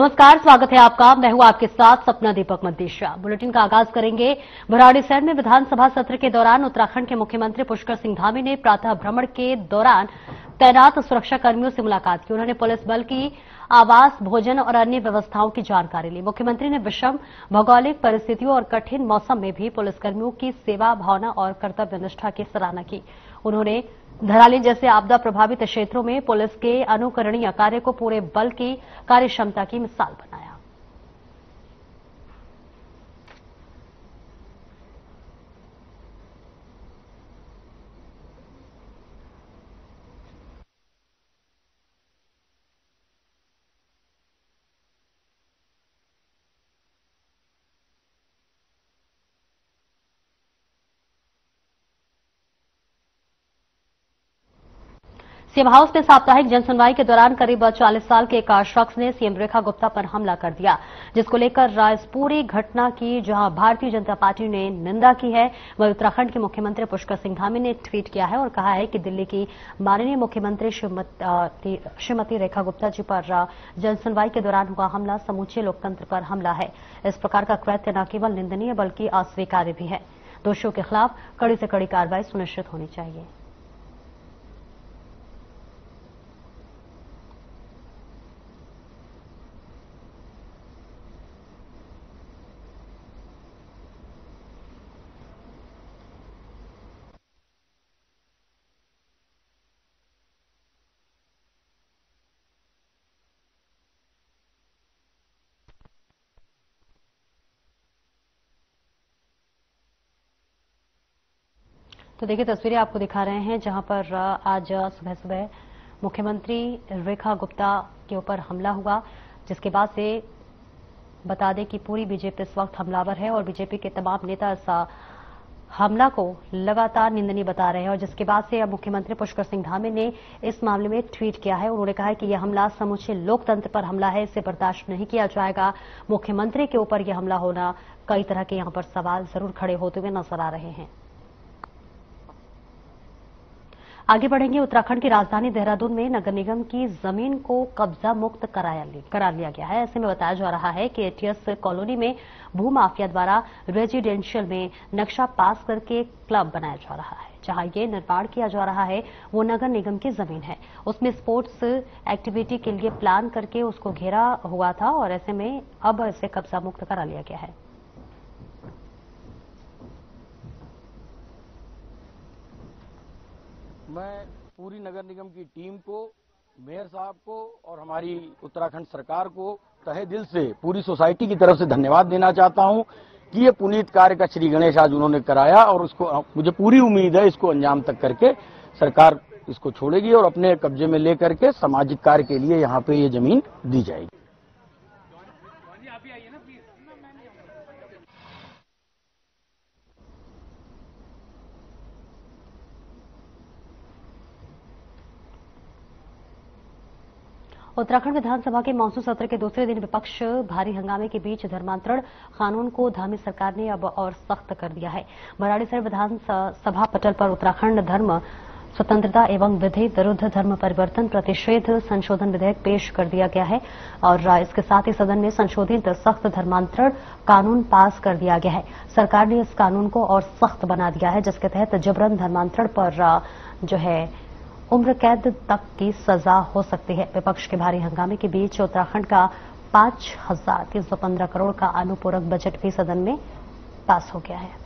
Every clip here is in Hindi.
नमस्कार, स्वागत है आपका। मैं हूं आपके साथ सपना दीपक मंतीशा। बुलेटिन का आगाज करेंगे। भराड़ीसैंण में विधानसभा सत्र के दौरान उत्तराखंड के मुख्यमंत्री पुष्कर सिंह धामी ने प्रातः भ्रमण के दौरान तैनात सुरक्षा कर्मियों से मुलाकात की। उन्होंने पुलिस बल की आवास, भोजन और अन्य व्यवस्थाओं की जानकारी ली। मुख्यमंत्री ने विषम भौगोलिक परिस्थितियों और कठिन मौसम में भी पुलिसकर्मियों की सेवा भावना और कर्तव्य निष्ठा की सराहना की। उन्होंने धराली जैसे आपदा प्रभावित क्षेत्रों में पुलिस के अनुकरणीय कार्य को पूरे बल की कार्यक्षमता की मिसाल बनाया। सीएम हाउस में साप्ताहिक जनसुनवाई के दौरान करीब 40 साल के एक शख्स ने सीएम रेखा गुप्ता पर हमला कर दिया, जिसको लेकर इस पूरी घटना की जहां भारतीय जनता पार्टी ने निंदा की है, वहीं उत्तराखंड के मुख्यमंत्री पुष्कर सिंह धामी ने ट्वीट किया है और कहा है कि दिल्ली की माननीय मुख्यमंत्री श्रीमती रेखा गुप्ता जी पर जनसुनवाई के दौरान हुआ हमला समूचे लोकतंत्र पर हमला है। इस प्रकार का कृत्य न केवल निंदनीय बल्कि अस्वीकार्य भी है। दोषियों के खिलाफ कड़ी से कड़ी कार्रवाई सुनिश्चित होनी चाहिए। तो देखिए, तस्वीरें आपको दिखा रहे हैं जहां पर आज सुबह सुबह मुख्यमंत्री रेखा गुप्ता के ऊपर हमला हुआ, जिसके बाद से बता दें कि पूरी बीजेपी इस वक्त हमलावर है और बीजेपी के तमाम नेता इस हमला को लगातार निंदनीय बता रहे हैं। और जिसके बाद से अब मुख्यमंत्री पुष्कर सिंह धामी ने इस मामले में ट्वीट किया है। उन्होंने कहा है कि यह हमला समूचे लोकतंत्र पर हमला है, इसे बर्दाश्त नहीं किया जाएगा। मुख्यमंत्री के ऊपर यह हमला होना, कई तरह के यहां पर सवाल जरूर खड़े होते हुए नजर आ रहे हैं। आगे बढ़ेंगे। उत्तराखंड की राजधानी देहरादून में नगर निगम की जमीन को कब्जा मुक्त करा लिया गया है। ऐसे में बताया जा रहा है कि एटीएस कॉलोनी में भूमाफिया द्वारा रेजिडेंशियल में नक्शा पास करके क्लब बनाया जा रहा है। जहां ये निर्माण किया जा रहा है वो नगर निगम की जमीन है। उसमें स्पोर्ट्स एक्टिविटी के लिए प्लान करके उसको घेरा हुआ था और ऐसे में अब इसे कब्जा मुक्त करा लिया गया है। मैं पूरी नगर निगम की टीम को, मेयर साहब को और हमारी उत्तराखंड सरकार को तहे दिल से पूरी सोसाइटी की तरफ से धन्यवाद देना चाहता हूं कि ये पुनीत कार्य का श्री गणेश आज उन्होंने कराया और उसको मुझे पूरी उम्मीद है इसको अंजाम तक करके सरकार इसको छोड़ेगी और अपने कब्जे में लेकर के सामाजिक कार्य के लिए यहाँ पे ये जमीन दी जाएगी। उत्तराखंड विधानसभा के मानसून सत्र के दूसरे दिन विपक्ष भारी हंगामे के बीच धर्मांतरण कानून को धामी सरकार ने अब और सख्त कर दिया है। भराड़ीसैंण विधानसभा पटल पर उत्तराखंड धर्म स्वतंत्रता एवं विधि विरुद्ध धर्म परिवर्तन प्रतिषेध संशोधन विधेयक पेश कर दिया गया है और इसके साथ ही सदन में संशोधित सख्त धर्मांतरण कानून पास कर दिया गया है। सरकार ने इस कानून को और सख्त बना दिया है, जिसके तहत जबरन धर्मांतरण पर जो है उम्र कैद तक की सजा हो सकती है। विपक्ष के भारी हंगामे के बीच उत्तराखंड का 5,315 करोड़ का अनुपूरक बजट भी सदन में पास हो गया है।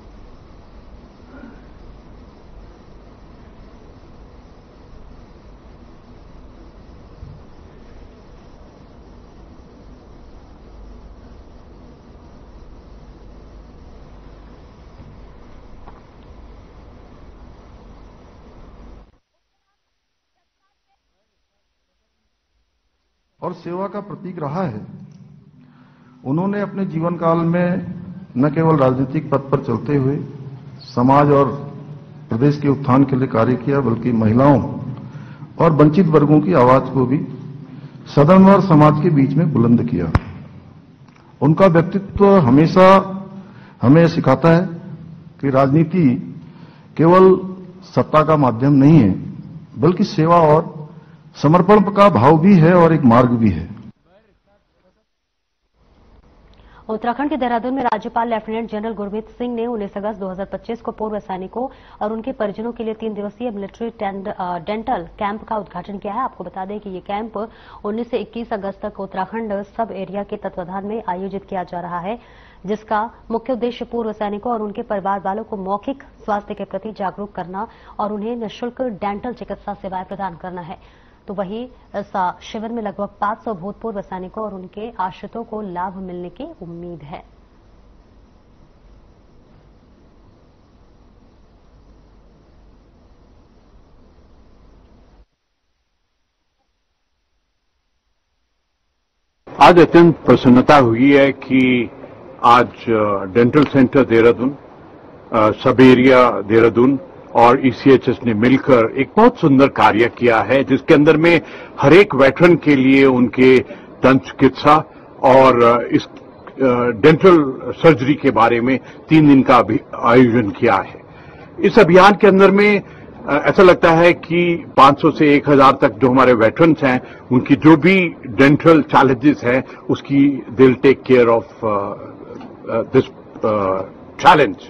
और सेवा का प्रतीक रहा है। उन्होंने अपने जीवन काल में न केवल राजनीतिक पद पर चलते हुए समाज और प्रदेश के उत्थान के लिए कार्य किया, बल्कि महिलाओं और वंचित वर्गों की आवाज को भी सदन और समाज के बीच में बुलंद किया। उनका व्यक्तित्व हमेशा हमें सिखाता है कि राजनीति केवल सत्ता का माध्यम नहीं है, बल्कि सेवा और समर्पण का भाव भी है और एक मार्ग भी है। उत्तराखंड के देहरादून में राज्यपाल लेफ्टिनेंट जनरल गुरमीत सिंह ने 19 अगस्त 2025 को पूर्व सैनिकों और उनके परिजनों के लिए 3 दिवसीय मिलिट्री डेंटल कैंप का उद्घाटन किया है। आपको बता दें कि ये कैंप 19 से 21 अगस्त तक उत्तराखंड सब एरिया के तत्वाधान में आयोजित किया जा रहा है, जिसका मुख्य उद्देश्य पूर्व सैनिकों और उनके परिवार वालों को मौखिक स्वास्थ्य के प्रति जागरूक करना और उन्हें निःशुल्क डेंटल चिकित्सा सेवाएं प्रदान करना है। तो वहीं इस शिविर में लगभग 500 भूतपूर्व सैनिकों और उनके आश्रितों को लाभ मिलने की उम्मीद है। आज अत्यंत प्रसन्नता हुई है कि आज डेंटल सेंटर देहरादून, सब एरिया देहरादून और ईसीएचएस ने मिलकर एक बहुत सुंदर कार्य किया है, जिसके अंदर में हर एक वेटरन के लिए उनके दंत चिकित्सा और इस डेंटल सर्जरी के बारे में 3 दिन का आयोजन किया है। इस अभियान के अंदर में ऐसा लगता है कि 500 से 1000 तक जो हमारे वेटरन्स हैं, उनकी जो भी डेंटल चैलेंजेस हैं, उसकी they will take care of this challenge.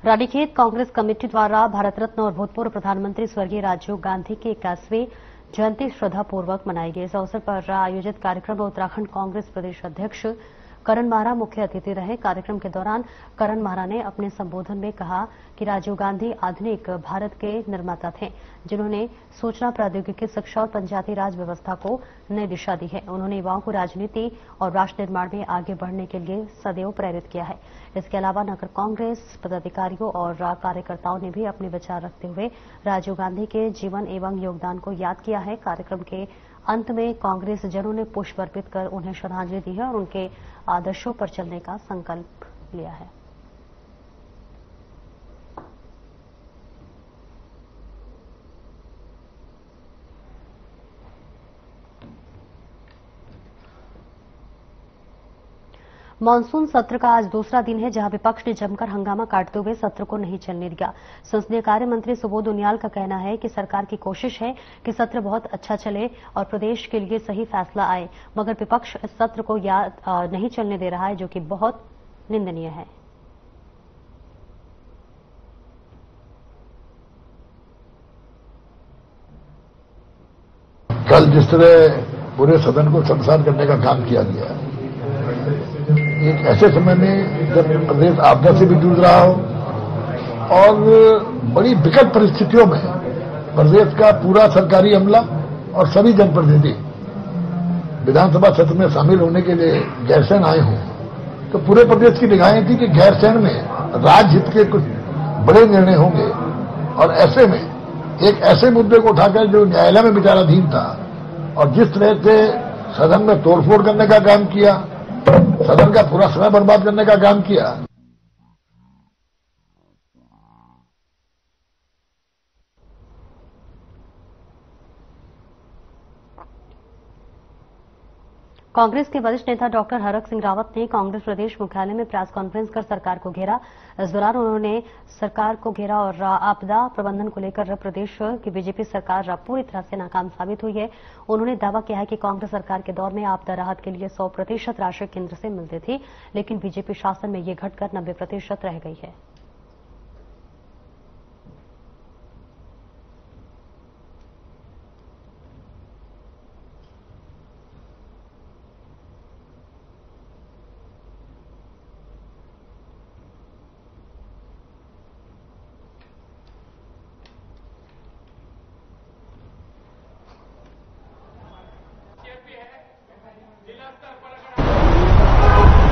Ranikhet Congress committee द्वारा भारत रत्न और भूतपूर्व प्रधानमंत्री स्वर्गीय राजीव गांधी की 81वीं जयंती श्रद्धापूर्वक मनाई गई। इस अवसर पर आयोजित कार्यक्रम में उत्तराखंड कांग्रेस प्रदेश अध्यक्ष करण माहरा मुख्य अतिथि रहे। कार्यक्रम के दौरान करण माहरा ने अपने संबोधन में कहा कि राजीव गांधी आधुनिक भारत के निर्माता थे, जिन्होंने सूचना प्रौद्योगिकी, शिक्षा और पंचायती राज व्यवस्था को नई दिशा दी है। उन्होंने युवाओं को राजनीति और राष्ट्र निर्माण में आगे बढ़ने के लिए सदैव प्रेरित किया है। इसके अलावा नगर कांग्रेस पदाधिकारियों और कार्यकर्ताओं ने भी अपने विचार रखते हुए राजीव गांधी के जीवन एवं योगदान को याद किया है। कार्यक्रम के अंत में कांग्रेस जनों ने पुष्प अर्पित कर उन्हें श्रद्धांजलि दी है और उनके आदर्शों पर चलने का संकल्प लिया है। मानसून सत्र का आज दूसरा दिन है, जहां विपक्ष ने जमकर हंगामा काटते हुए सत्र को नहीं चलने दिया। संसदीय कार्य मंत्री सुबोध उनियाल का कहना है कि सरकार की कोशिश है कि सत्र बहुत अच्छा चले और प्रदेश के लिए सही फैसला आए, मगर विपक्ष इस सत्र को नहीं चलने दे रहा है, जो कि बहुत निंदनीय है। कल जिस तरह पूरे सदन को शर्मसार करने का काम किया गया, एक ऐसे समय में जब प्रदेश आपदा से भी जूझ रहा हो और बड़ी विकट परिस्थितियों में प्रदेश का पूरा सरकारी अमला और सभी जनप्रतिनिधि विधानसभा सत्र में शामिल होने के लिए गैरसैंण आए हों, तो पूरे प्रदेश की निगाहें थी कि गैरसैंण में राज्यहित के कुछ बड़े निर्णय होंगे। और ऐसे में एक ऐसे मुद्दे को उठाकर जो न्यायालय में विचाराधीन था और जिस तरह से सदन में तोड़फोड़ करने का काम किया, सदन का पूरा समय बर्बाद करने का काम किया। कांग्रेस के वरिष्ठ नेता डॉक्टर हरक सिंह रावत ने कांग्रेस प्रदेश मुख्यालय में प्रेस कॉन्फ्रेंस कर सरकार को घेरा। इस दौरान उन्होंने सरकार को घेरा और आपदा प्रबंधन को लेकर प्रदेश की बीजेपी सरकार पूरी तरह से नाकाम साबित हुई है। उन्होंने दावा किया है कि कांग्रेस सरकार के दौर में आपदा राहत के लिए 100% राशि केंद्र से मिलती थी, लेकिन बीजेपी शासन में ये घटकर 90% रह गई है।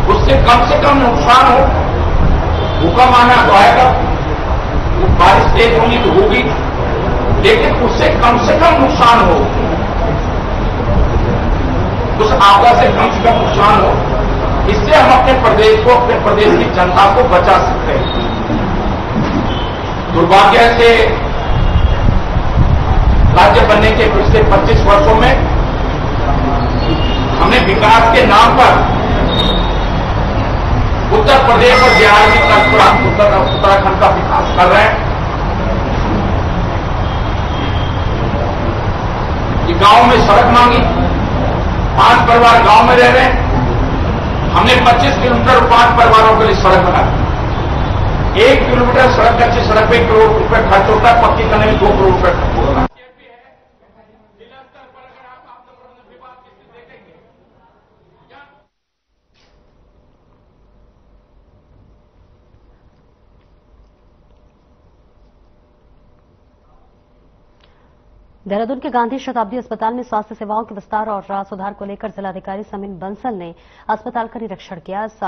उससे कम नुकसान हो, भूकंप आना तो आएगा, वो बारिश तेज होगी तो होगी, लेकिन उससे कम नुकसान हो, उस आपदा से कम नुकसान हो, इससे हम अपने प्रदेश को, अपने प्रदेश की जनता को बचा सकते हैं। दुर्भाग्य से राज्य बनने के पिछले 25 वर्षों में हमने विकास के नाम पर उत्तर प्रदेश और बिहार की तर्ज पर हम उत्तराखंड का विकास कर रहे हैं। ये गांव में सड़क मांगी, 5 परिवार गांव में रह रहे हैं, हमने 25 किलोमीटर 5 परिवारों के लिए सड़क बनाई। 1 किलोमीटर सड़क, अच्छी सड़क पे 1 करोड़ रुपए खर्च होता है, पक्की करने में 2 करोड़ रुपए खर्च होता है। देहरादून के गांधी शताब्दी अस्पताल में स्वास्थ्य सेवाओं के विस्तार और सुधार को लेकर जिलाधिकारी समीन बंसल ने अस्पताल का निरीक्षण किया। इस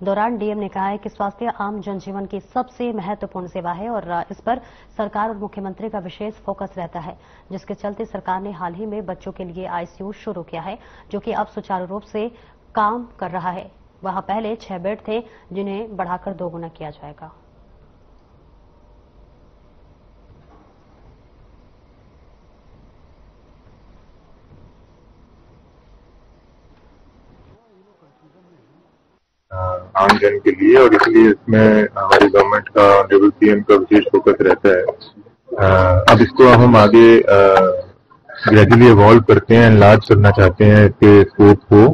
दौरान डीएम ने कहा है कि स्वास्थ्य आम जनजीवन की सबसे महत्वपूर्ण सेवा है और इस पर सरकार और मुख्यमंत्री का विशेष फोकस रहता है, जिसके चलते सरकार ने हाल ही में बच्चों के लिए आईसीयू शुरू किया है, जो कि अब सुचारू रूप से काम कर रहा है। वहां पहले 6 बेड थे, जिन्हें बढ़ाकर 2 गुना किया जाएगा। आम जन के लिए, और इसलिए इसमें हमारी गवर्नमेंट का ऑनरेबल सीएम का विशेष फोकस रहता है। अब इसको हम आगे ग्रेजुअली इवॉल्व करते हैं, एनलार्ज करना चाहते हैं इसके स्कोप को,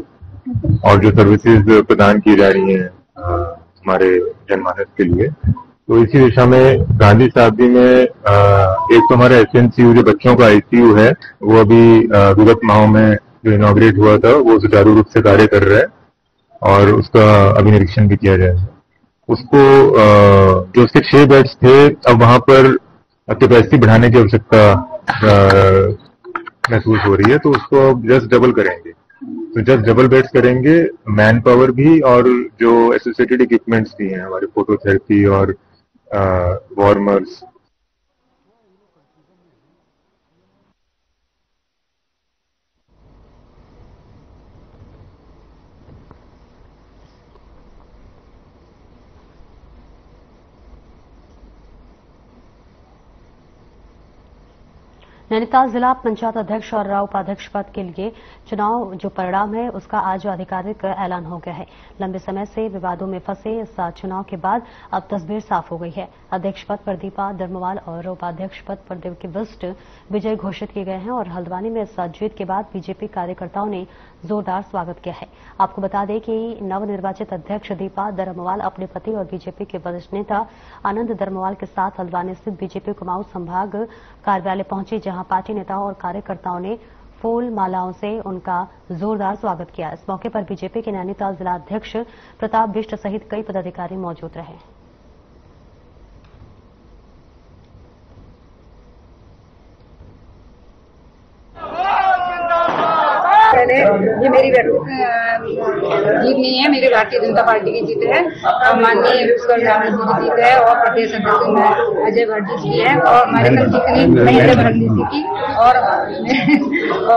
और जो सर्विसेज प्रदान की जा रही हैं हमारे जनमानस के लिए, तो इसी दिशा में गांधी शताब्दी में एक तो हमारा एसएनसीयू जो बच्चों का आईसीयू है, वो अभी विगत माहों में जो इनॉग्रेट हुआ था वो सुचारू रूप से कार्य कर रहा है, और उसका अभी निरीक्षण भी किया जाएगा। उसको जो उसके 6 बेड्स थे, अब वहां पर कैपेसिटी बढ़ाने की आवश्यकता महसूस हो रही है, तो उसको अब जस्ट डबल करेंगे। तो जस्ट डबल बेड्स करेंगे, मैन पावर भी और जो एसोसिएटेड इक्विपमेंट्स भी हैं, हमारे फोटोथेरेपी और वार्मर्स। नैनीताल जिला पंचायत अध्यक्ष और उपाध्यक्ष पद के लिए चुनाव जो परिणाम है उसका आज आधिकारिक ऐलान हो गया है। लंबे समय से विवादों में फंसे इस चुनाव के बाद अब तस्वीर साफ हो गई है। अध्यक्ष पद पर दीपा दरमवाल और उपाध्यक्ष पद पर देवकी बिष्ट विजय घोषित किए गए हैं और हल्द्वानी में इस जीत के बाद बीजेपी कार्यकर्ताओं ने जोरदार स्वागत किया है। आपको बता दें कि नवनिर्वाचित अध्यक्ष दीपा दरमवाल अपने पति और बीजेपी के वरिष्ठ नेता आनंद दरमवाल के साथ हल्द्वानी स्थित बीजेपी कुमाऊं संभाग कार्यालय पहुंचे, जहां पार्टी नेताओं और कार्यकर्ताओं ने फूल मालाओं से उनका जोरदार स्वागत किया। इस मौके पर बीजेपी के नैनीताल जिला अध्यक्ष प्रताप बिष्ट सहित कई पदाधिकारी मौजूद रहे। पहले ये मेरी जीत नहीं है, मेरी भारतीय जनता पार्टी की जीत है, माननीय पुष्कर धामी जी की जीत है और प्रदेश अध्यक्ष अजय भट्ट जी है और हमारे संघ जितनी महेंद्र भट्ट जी की और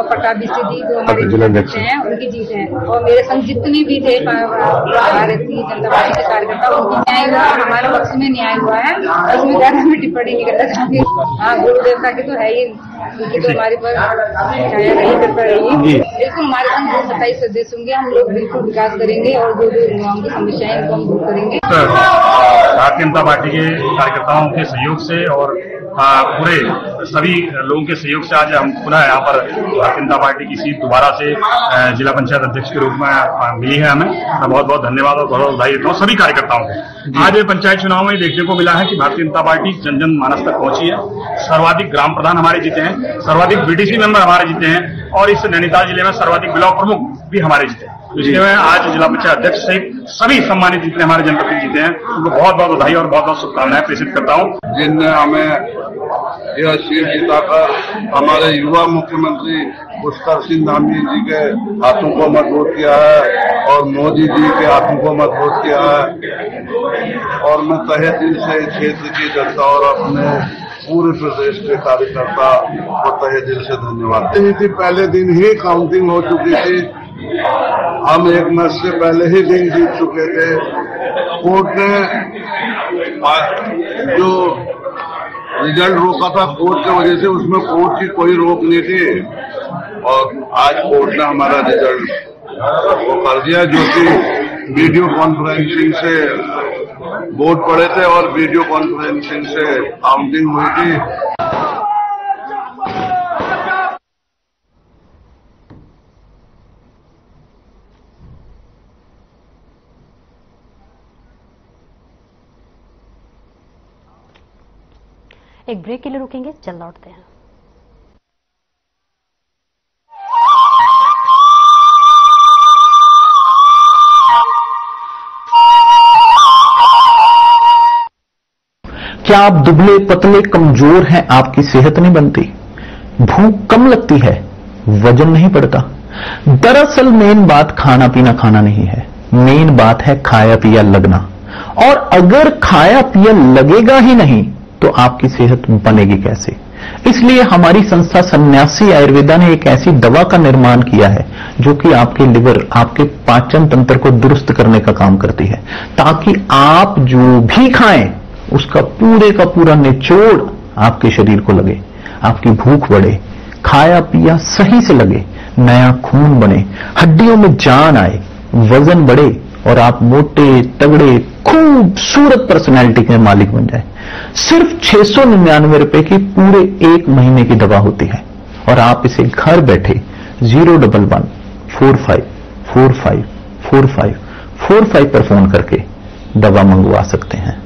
प्रताप बिष्ट जी जो हमारे जिलाध्यक्ष हैं उनकी जीत है और मेरे संघ जितने भी थे भारतीय जनता पार्टी के कार्यकर्ता उनकी न्याय हुआ, हमारे पक्ष में न्याय हुआ है और उसमें ज्यादा हमें टिप्पणी नहीं करना चाहती। हाँ, गुरु देवता की तो है ही, उनकी तो हमारे पर छाया नहीं कर पा रही। बिल्कुल हमारे संघ 27 सदस्य होंगे, हम लोग बिल्कुल विकास करेंगे और जो जो युवाओं की समस्याएं उनको हम दूर करेंगे। भारतीय जनता पार्टी के कार्यकर्ताओं के सहयोग से और पूरे सभी लोगों के सहयोग से आज हम पुनः यहाँ पर भारतीय जनता पार्टी की सीट दोबारा से जिला पंचायत अध्यक्ष के रूप में मिली है हमें। मैं बहुत बहुत धन्यवाद और बहुत बधाई देता हूँ सभी कार्यकर्ताओं को। आज पंचायत चुनाव में देखने को मिला है कि भारतीय जनता पार्टी जन जन मानस तक पहुंची है। सर्वाधिक ग्राम प्रधान हमारे जीते हैं, सर्वाधिक बीडीसी मेंबर हमारे जीते हैं और इस नैनीताल जिले में सर्वाधिक ब्लॉक प्रमुख भी हमारे जीते हैं। इसलिए मैं आज जिला पंचायत अध्यक्ष से सभी सम्मानित जितने हमारे जनप्रतिनिधि जीते हैं उनको बहुत बहुत बधाई और बहुत बहुत शुभकामनाएं प्रेषित करता हूँ। जिनने हमें यह सीट जिताकर हमारे युवा मुख्यमंत्री पुष्कर सिंह धामी जी के हाथों को मजबूत किया है और मोदी जी के हाथों को मजबूत किया है और मैं तहे दिल से इस क्षेत्र की जनता और अपने पूरे प्रदेश के कार्यकर्ता को तहे दिल से धन्यवाद देती। पहले दिन ही काउंटिंग हो चुकी थी, हम 1 मैच से पहले ही दिन जीत चुके थे। कोर्ट ने जो रिजल्ट रोका था कोर्ट की वजह से, उसमें कोर्ट की कोई रोक नहीं थी और आज कोर्ट ने हमारा रिजल्ट वो फर्जियां जो कि वीडियो कॉन्फ्रेंसिंग से वोट पड़े थे और वीडियो कॉन्फ्रेंसिंग से काउंटिंग हुई थी। एक ब्रेक के लिए रुकेंगे, जल्द लौटते हैं। क्या आप दुबले पतले कमजोर हैं, आपकी सेहत नहीं बनती, भूख कम लगती है, वजन नहीं बढ़ता? दरअसल मेन बात खाना पीना खाना नहीं है, मेन बात है खाया पिया लगना। और अगर खाया पिया लगेगा ही नहीं तो आपकी सेहत बनेगी कैसे? इसलिए हमारी संस्था सन्यासी आयुर्वेदा ने एक ऐसी दवा का निर्माण किया है जो कि आपके लिवर, आपके पाचन तंत्र को दुरुस्त करने का काम करती है, ताकि आप जो भी खाएं उसका पूरे का पूरा निचोड़ आपके शरीर को लगे, आपकी भूख बढ़े, खाया पिया सही से लगे, नया खून बने, हड्डियों में जान आए, वजन बढ़े और आप मोटे तगड़े खूबसूरत पर्सनैलिटी के मालिक बन जाए। सिर्फ 699 रुपए की पूरे 1 महीने की दवा होती है और आप इसे घर बैठे 011-45454545 पर फोन करके दवा मंगवा सकते हैं।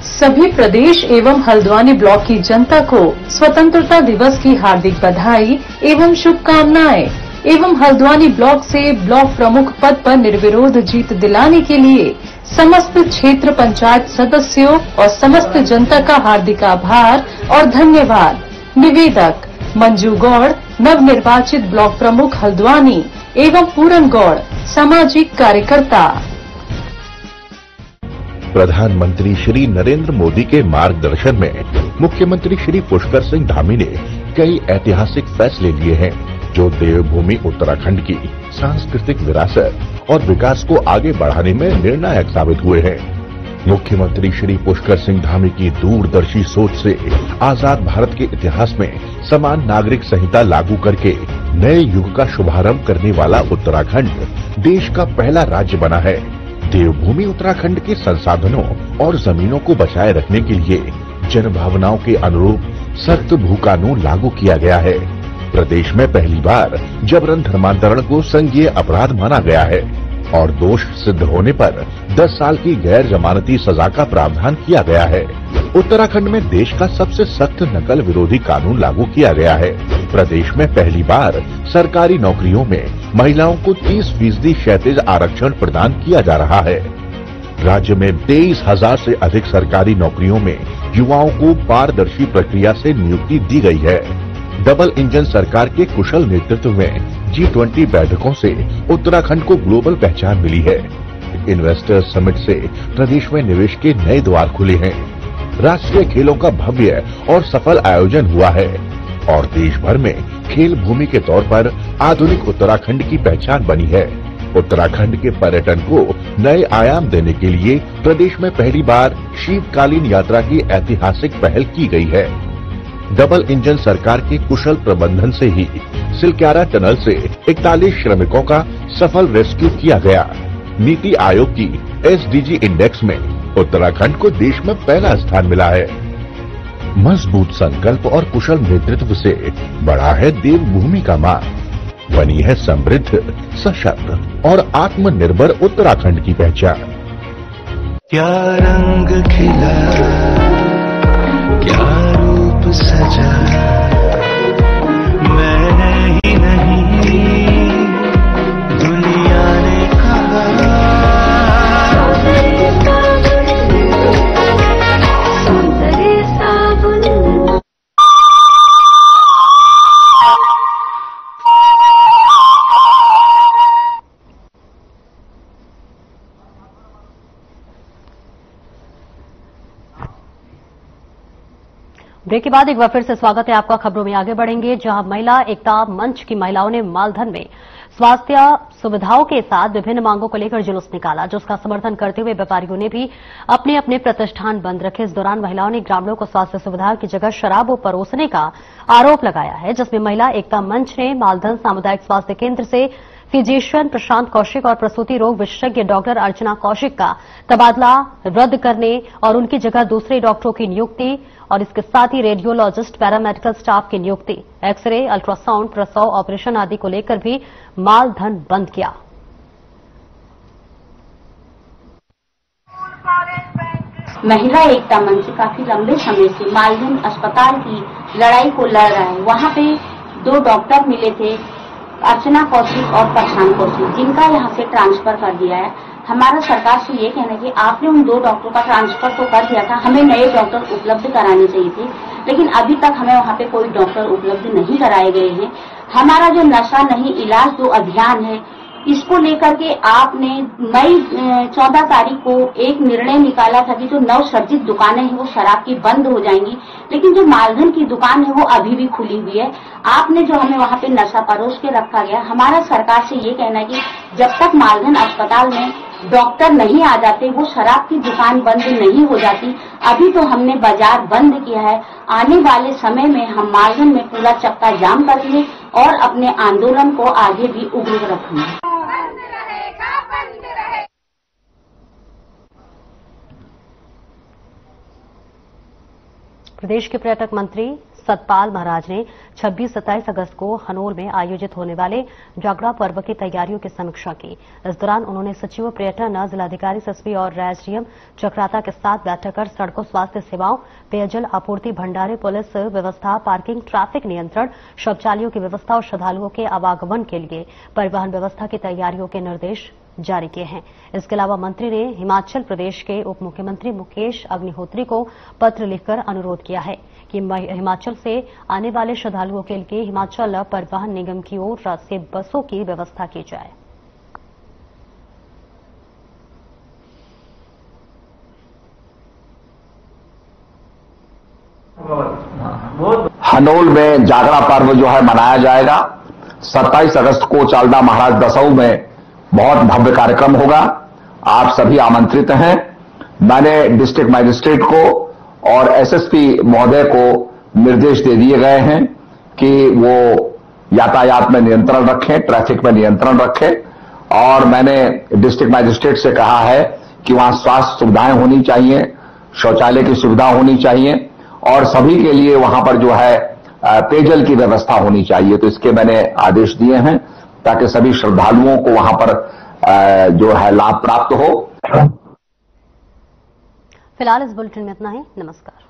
सभी प्रदेश एवं हल्द्वानी ब्लॉक की जनता को स्वतंत्रता दिवस की हार्दिक बधाई एवं शुभकामनाएं एवं हल्द्वानी ब्लॉक से ब्लॉक प्रमुख पद पर निर्विरोध जीत दिलाने के लिए समस्त क्षेत्र पंचायत सदस्यों और समस्त जनता का हार्दिक आभार और धन्यवाद। निवेदक मंजू गौड़, नवनिर्वाचित ब्लॉक प्रमुख हल्द्वानी एवं पूरन गौड़, सामाजिक कार्यकर्ता। प्रधानमंत्री श्री नरेंद्र मोदी के मार्गदर्शन में मुख्यमंत्री श्री पुष्कर सिंह धामी ने कई ऐतिहासिक फैसले लिए हैं जो देवभूमि उत्तराखंड की सांस्कृतिक विरासत और विकास को आगे बढ़ाने में निर्णायक साबित हुए हैं। मुख्यमंत्री श्री पुष्कर सिंह धामी की दूरदर्शी सोच से आजाद भारत के इतिहास में समान नागरिक संहिता लागू करके नए युग का शुभारंभ करने वाला उत्तराखंड देश का पहला राज्य बना है। देवभूमि उत्तराखंड के संसाधनों और जमीनों को बचाए रखने के लिए जनभावनाओं के अनुरूप सख्त भू कानून लागू किया गया है। प्रदेश में पहली बार जबरन धर्मांतरण को संज्ञेय अपराध माना गया है और दोष सिद्ध होने पर 10 साल की गैर जमानती सजा का प्रावधान किया गया है। उत्तराखंड में देश का सबसे सख्त नकल विरोधी कानून लागू किया गया है। प्रदेश में पहली बार सरकारी नौकरियों में महिलाओं को 30% क्षैतिज आरक्षण प्रदान किया जा रहा है। राज्य में 23,000 से अधिक सरकारी नौकरियों में युवाओं को पारदर्शी प्रक्रिया से नियुक्ति दी गई है। डबल इंजन सरकार के कुशल नेतृत्व में G20 बैठकों से उत्तराखंड को ग्लोबल पहचान मिली है। इन्वेस्टर्स समिट से प्रदेश में निवेश के नए द्वार खुले हैं। राष्ट्रीय खेलों का भव्य और सफल आयोजन हुआ है और देश भर में खेल भूमि के तौर पर आधुनिक उत्तराखंड की पहचान बनी है। उत्तराखंड के पर्यटन को नए आयाम देने के लिए प्रदेश में पहली बार शीतकालीन यात्रा की ऐतिहासिक पहल की गई है। डबल इंजन सरकार के कुशल प्रबंधन से ही सिलक्यारा टनल से 41 श्रमिकों का सफल रेस्क्यू किया गया। नीति आयोग की SDG इंडेक्स में उत्तराखंड को देश में पहला स्थान मिला है। मजबूत संकल्प और कुशल नेतृत्व से बढ़ा है देवभूमि का मान, बनी है समृद्ध, सशक्त और आत्मनिर्भर उत्तराखंड की पहचान। क्या रंग खिला, क्या रूप सजा, मैंने ही नहीं दुनिया ने कहा। ब्रेक के बाद एक बार फिर से स्वागत है आपका। खबरों में आगे बढ़ेंगे, जहां महिला एकता मंच की महिलाओं ने मालधन में स्वास्थ्य सुविधाओं के साथ विभिन्न मांगों को लेकर जुलूस निकाला, जिसका समर्थन करते हुए व्यापारियों ने भी अपने अपने प्रतिष्ठान बंद रखे। इस दौरान महिलाओं ने ग्रामीणों को स्वास्थ्य सुविधा की जगह शराब परोसने का आरोप लगाया है, जिसमें महिला एकता मंच ने मालधन सामुदायिक स्वास्थ्य केंद्र से फिजिशियन प्रशांत कौशिक और प्रसूति रोग विशेषज्ञ डॉक्टर अर्चना कौशिक का तबादला रद्द करने और उनकी जगह दूसरे डॉक्टरों की नियुक्ति और इसके साथ ही रेडियोलॉजिस्ट, पैरामेडिकल स्टाफ की नियुक्ति, एक्सरे, अल्ट्रासाउंड, प्रसव ऑपरेशन आदि को लेकर भी मालधन बंद किया। महिला एकता मंच काफी लंबे समय से मालधन अस्पताल की लड़ाई को लड़ रहा है। वहां पे 2 डॉक्टर मिले थे, अर्चना कौशिक और प्रशांत कौशिक, जिनका यहाँ से ट्रांसफर कर दिया है। हमारा सरकार से ये कहना है कि आपने उन 2 डॉक्टरों का ट्रांसफर तो कर दिया था, हमें नए डॉक्टर उपलब्ध कराने चाहिए थे, लेकिन अभी तक हमें वहाँ पे कोई डॉक्टर उपलब्ध नहीं कराए गए हैं। हमारा जो नशा नहीं इलाज जो अभियान है, इसको लेकर के आपने मई 14 तारीख को एक निर्णय निकाला था कि जो नवसर्जित दुकानें हैं वो शराब की बंद हो जाएंगी, लेकिन जो मालधन की दुकान है वो अभी भी खुली हुई है। आपने जो हमें वहाँ पे नशा परोस के रखा गया, हमारा सरकार से ये कहना है कि जब तक मालधन अस्पताल में डॉक्टर नहीं आ जाते वो शराब की दुकान बंद नहीं हो जाती। अभी तो हमने बाजार बंद किया है, आने वाले समय में हम मालधन में पूरा चक्का जाम करेंगे और अपने आंदोलन को आगे भी उग्र रखेंगे। प्रदेश के पर्यटक मंत्री सतपाल महाराज ने 26-27 अगस्त को हनोल में आयोजित होने वाले जागरा पर्व की तैयारियों की समीक्षा की। इस दौरान उन्होंने सचिव पर्यटन, जिलाधिकारी, एसपी और एसडीएम चक्राता के साथ बैठक कर सड़कों, स्वास्थ्य सेवाओं, पेयजल आपूर्ति, भंडारे, पुलिस व्यवस्था, पार्किंग, ट्रैफिक नियंत्रण, शौचालयों की व्यवस्था और श्रद्धालुओं के आवागमन के लिए परिवहन व्यवस्था की तैयारियों के निर्देश जारी किए हैं। इसके अलावा मंत्री ने हिमाचल प्रदेश के उप मुख्यमंत्री मुकेश अग्निहोत्री को पत्र लिखकर अनुरोध किया है कि हिमाचल से आने वाले श्रद्धालुओं के लिए हिमाचल परिवहन निगम की ओर से बसों की व्यवस्था की जाए। हनोल में जागरा पर्व जो है मनाया जाएगा। 27 अगस्त को चालदा महाराज दसऊ में बहुत भव्य कार्यक्रम होगा। आप सभी आमंत्रित हैं। मैंने डिस्ट्रिक्ट मजिस्ट्रेट को और एसएसपी महोदय को निर्देश दे दिए गए हैं कि वो यातायात में नियंत्रण रखें, ट्रैफिक में नियंत्रण रखें और मैंने डिस्ट्रिक्ट मजिस्ट्रेट से कहा है कि वहां स्वास्थ्य सुविधाएं होनी चाहिए, शौचालय की सुविधा होनी चाहिए और सभी के लिए वहां पर जो है पेयजल की व्यवस्था होनी चाहिए। तो इसके मैंने आदेश दिए हैं ताकि सभी श्रद्धालुओं को वहां पर जो है लाभ प्राप्त हो। फिलहाल इस बुलेटिन में इतना ही। नमस्कार।